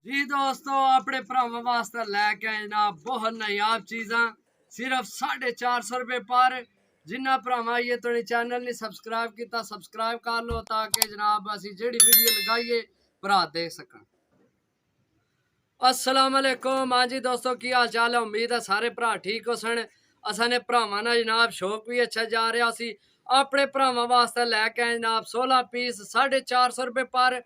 जी दोस्तों अपने भरावां वास्ते लैके आए जनाब बहुत नायाब चीज़ां सिर्फ 450 रुपए पर। जिन्ना भरावां ये तुहाडे चैनल ने सब्सक्राइब किया सब्सक्राइब कर लो ताकि जनाब असी जेड़ी वीडियो लगाइए भरा देख सकन। अस्सलाम वालेकुम। हाँ जी दोस्तों की हाल चाल है, उम्मीद है सारे भरा ठीक हो सन। असाने भरावां ना जनाब शौक भी अच्छा जा रहा सी। अपने भरावां वास्ते लैके आए जनाब 16 पीस 450 रुपए पर।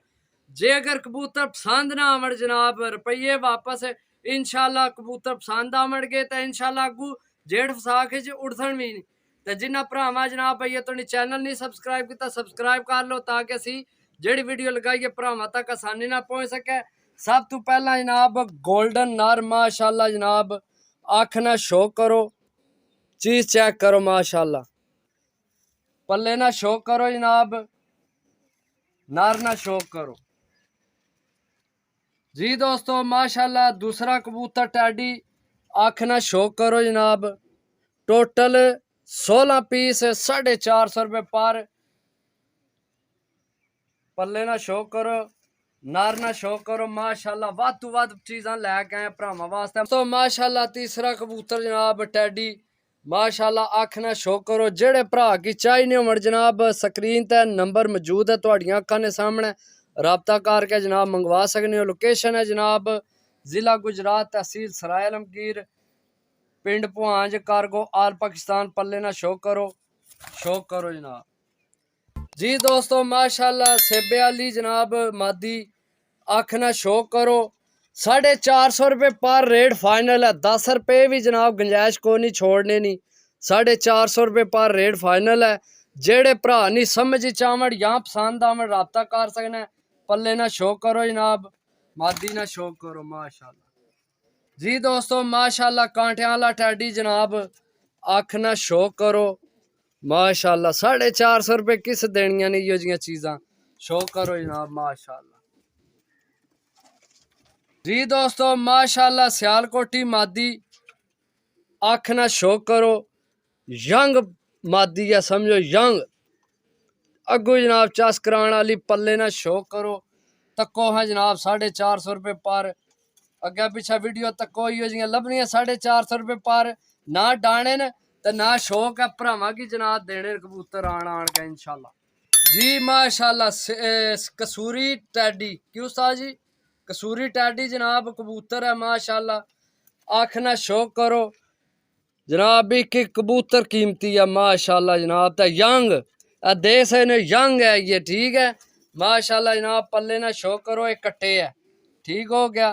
जे अगर कबूतर पसंद ना आवन जनाब रुपये वापस। इंशाल्लाह कबूतर पसंद आवन गए तो इंशाल्लाह अगू जेठ विसाख उड़सन भी नहीं। तो जिन्ना भरावां जनाब भैया तुहाडे चैनल नहीं सब्सक्राइब किया सब्सक्राइब कर लो ताकि असी जेड़ी वीडियो लगाइए भरावां तक आसानी ना पहुंच सके। सब तो पहला जनाब गोल्डन नर माशाल्लाह जनाब अख ना शो करो, चीज चेक करो माशाल्लाह, पल्ले ना शो करो जनाब, नर ना शो करो जी दोस्तों माशाल्लाह। दूसरा कबूतर टैडी अख ना शो करो जनाब। टोटल 16 पीस 450 रुपए पर। पल्ले ना शो करो, नर ना शो करो माशाल्लाह। वध तो वध चीज़ां लैके आए भरावां वास्ते तो माशाल्लाह। तीसरा कबूतर जनाब टैडी माशाल्लाह अख ना शो करो। जेड़े भरा की चाहिए होवन जनाब स्क्रीन ते नंबर मौजूद है तुहाडियां अखां दे सामने, राबता करके जनाब मंगवा सकते हो। लोकेशन है जनाब जिला गुजरात, तहसील सराय आलमगीर, पिंड पुहांज, कारगो आल पाकिस्तान। पल्ले ना शो करो जनाब जी दोस्तों माशाल्लाह। सेबे वाली जनाब मादी अख ना शो करो। 450 रुपए पर रेट फाइनल है। 10 रुपए भी जनाब गुंजाइश को नहीं छोड़ने नहीं। 450 रुपए पर रेट फाइनल है। जेड़े भरा नहीं समझ चावण या पसंद आवन राबता कर सकने। पल्ले ना शो करो जनाब, मादी ना शो करो माशाल्लाह जी दोस्तों माशाल्लाह। कांटियां वाला टैडी जनाब अख ना शो करो माशाल्लाह। 450 रुपए किस देनियां ने इहो जियां चीज़ां शो करो जनाब माशाल्लाह जी दोस्तों माशाल्लाह। सियालकोटी मादी अख ना शो करो, यंग मादी है समझो यंग। अगू जनाब चस कराने वाली। पल्ले ना शो करो तको है जनाब 450 रुपए पर। अगे पिछा वीडियो तको इहो जियां लभनियां 450 रुपए पर। ना डाने न ते ना शौक है भरावां की जनाब देने कबूतर आन के इंशाल्लाह जी माशाल्लाह। कसूरी टैडी क्यों उस्ताद जी कसूरी टैडी जनाब कबूतर है माशाल्लाह। अख ना शो करो जनाब। एक एक कबूतर कीमती है माशाल्लाह जनाब। तो यंग देश है यंग है ये ठीक है माशाल्लाह जनाब। पल्ले ना शो करो एक कट्टे है ठीक हो गया।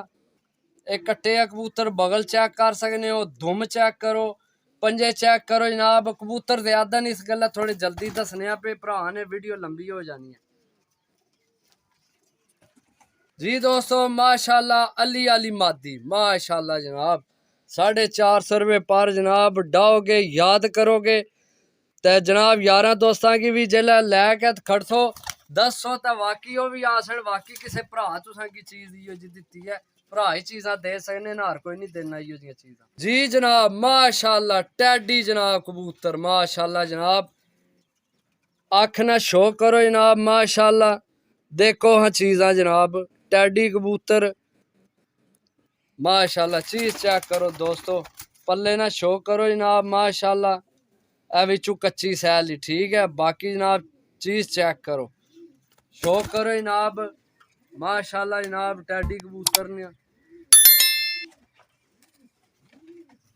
एक कट्टे है कबूतर बगल चेक कर सकते हो, धुम चेक करो, पंजे चेक करो जनाब। कबूतर ज्यादा नहीं इस गल्ला थोड़े जल्दी दसने पे भरा ने वीडियो लंबी हो जानी है जी दोस्तों माशाल्लाह। अली अली मादी माशाल्लाह जनाब 450 रुपए पर जनाब। डाओगे याद करोगे तो जनाब यारा दोस्तों की भी जिले लैके खड़सो 10 तो वाकई वो भी आसन वाकई किसी भरा तुसा की चीज दी है भरा ही चीज़ां दे सकने ना हर कोई नहीं देना इहो जियां चीज़ां जी जनाब माशाल्लाह। टैडी जनाब कबूतर माशाल्लाह जनाब अख ना शो करो जनाब माशाल्लाह। देखो हाँ चीज़ां जनाब टैडी कबूतर माशाल्लाह। चीज चेक करो दोस्तों, पल्ले ना शो करो जनाब माशाल्लाह। ए विचू कच्ची सैल ही ठीक है बाकी जनाब चीज चेक करो शो करो जनाब माशाल्लाह जनाब। टैडी कबूतर ने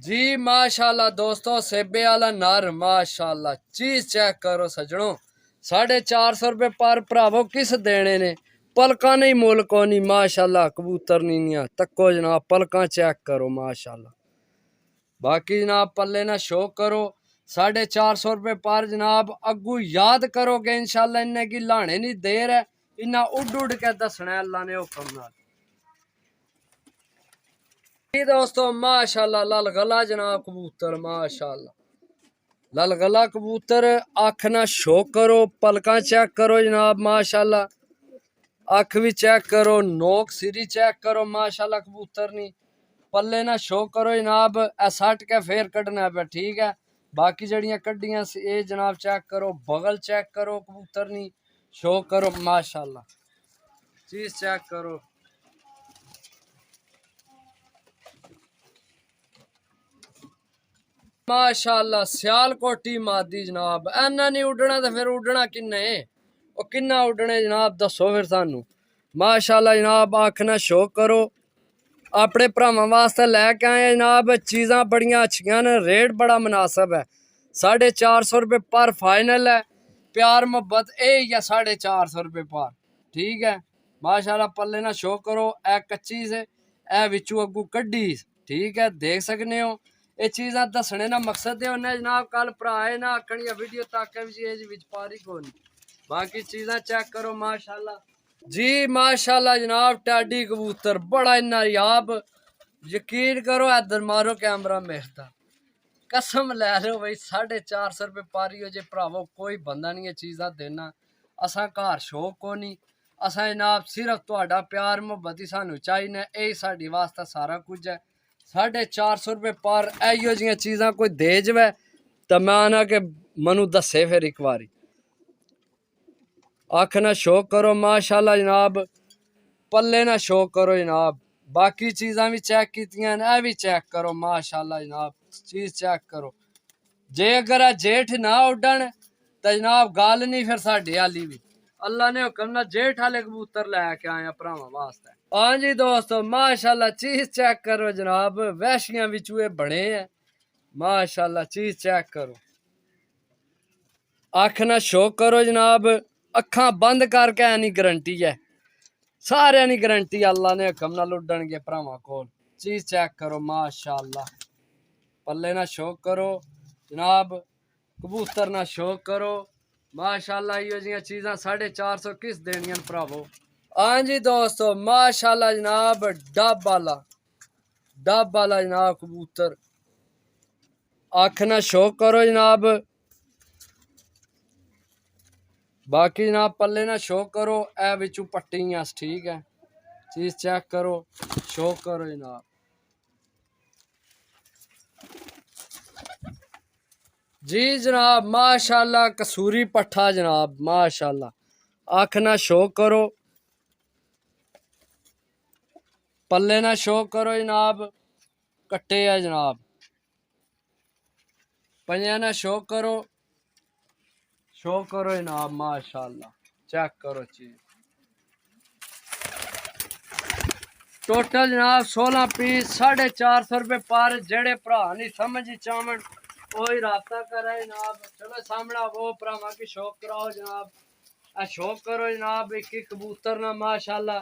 जी माशाल्लाह दोस्तों। सेबे वाला नर माशाल्लाह। चीज चेक करो सजनों 450 रुपए पर भरावो किस देने ने। पलका नहीं मुल को नहीं माशाल्लाह। कबूतर नहीं तको जनाब पलका चेक करो माशाल्लाह। बाकी जनाब पल्ले ना शो करो 450 रुपए पर जनाब। अगू याद करोगे इंशाल्लाह इन्ने की लाने नहीं देर है। इन्ना उड़ उड़ के दसना अल्लाह ने हुक्म नाल दोस्तों माशाल्लाह। लाल गला जनाब कबूतर माशाल्लाह। लाल गला कबूतर अख ना शो करो, पलका चेक करो जनाब माशाल्लाह। अख भी चेक करो, नोक सिरी चेक करो माशाल्लाह कबूतर नी। पल्ले ना शो करो जनाब। सट के फिर कढ़ना पे ठीक है। बाकी जड़ियां कड्डियां ये जनाब चेक करो, बगल चेक करो कबूतर नी शो करो माशाल्लाह। चीज चेक करो माशाल्लाह सियालकोटी मादी जनाब, इन्ना नहीं उड्डना तो फिर उड्डना किन्ने, ओ किन्ना उड्डने जनाब दसो फिर सानू। माशाल्लाह जनाब आखना शौक करो, अपने भरावां वास्ते लैके आए जनाब, चीज़ां बड़ियां अच्छियां न, रेट बड़ा मुनासिब है, 450 रुपये पर फाइनल है। प्यार मुहब्बत यही है 450 रुपये पर, ठीक है। माशाल्लाह पल्ले ना शो करो, ए कच्ची से ए विचू अगू कड्डी, ठीक है, देख सकने हो। ये चीज़ां दसने ना मकसद है उन्हें जनाब, कल भराए ना आखनी वीडियो तक पारी को नहीं, बाकी चीज़ां चेक करो माशाल्लाह जी। माशाल्लाह जनाब टैडी कबूतर बड़ा नायाब, यकीन करो इधर मारो कैमरा मेखता, कसम लै लो भाई 450 रुपये पारी हो जे भरावो, कोई बंदा नहीं है चीज़ां देना, असा घर शौक को नहीं, असा जनाब सिर्फ तुहाडा प्यार मुहब्बत ही सानू चाहिए, यही साडी वास्ते सारा कुछ है। 450 रुपये पर इहो जिहियां चीज़ां कोई दे जवे तो मैं आना कि मनु दसे फिर एक बारी, आखना शौक करो माशाल्लाह जनाब, पल्ले ना शौक करो जनाब। बाकी चीज़ां भी चेक कीतियां न, भी चेक करो माशाल्लाह जनाब, चीज़ चेक करो। जे अगर जेठ ना उड्डन तो जनाब गल नहीं फिर साढ़े हाली भी, अल्लाह ने हुक्म ना जेठ वाले कबूतर लैके आए भरावां वास्ते। हाँ जी दोस्तों माशाल्लाह चीज़ चेक करो जनाब, वैशियां विचू ये बने हैं माशाल्लाह, चीज़ चेक करो, आखना शौक करो जनाब, अखा बंद करके आनी गारंटी है, सारे नी गारंटी, अल्लाह ने हुक्म नाल उड्डन गए भरावां कोल। चीज़ चेक करो माशाल्लाह, पल्ले ना शौक करो जनाब, कबूतर ना शौक करो माशाल्लाह। इहो जिहियां चीज़ां 450 किस देनियां भरावो। हाँ जी दोस्तों माशाल्लाह जनाब डब वाला जनाब कबूतर, आखना शौक करो जनाब। बाकी जनाब पल्ले ना शौक करो, ए विचू पट्टियां, ठीक है, चीज़ चेक करो, शौक करो जनाब। जी जनाब माशाल्लाह कसूरी पट्ठा जनाब माशाल्लाह, आखना शौक करो, पल्ले ना शौक करो जनाब, कट्टे है जनाब, पंजा ना शौक करो जनाब माशाल्लाह, चेक करो चीज। टोटल जनाब 16 पीस 450 रुपये पर, जेड़े भरा नहीं समझ चावन वही रास्ता करे जनाब। चलो सामने वो भरावां की शौक कराओ जनाब, शौक करो जनाब। एक एक कबूतर ना माशाल्लाह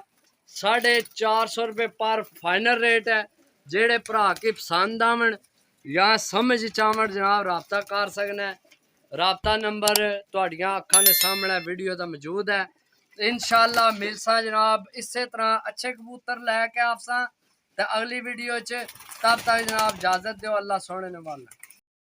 450 रुपये पर फाइनल रेट है। जेड़े भरा की पसंद आवन या समझ चावन जनाब राबता कर सकना है। राबता नंबर तुहाडियां अखां दे सामने वीडियो दा मौजूद है। इंशाल्लाह मिलसा जनाब इसे तरह अच्छे कबूतर लैके आपसा ते अगली वीडियो च। तब तक जनाब इजाजत दो, अल्लाह सोने ने वाला।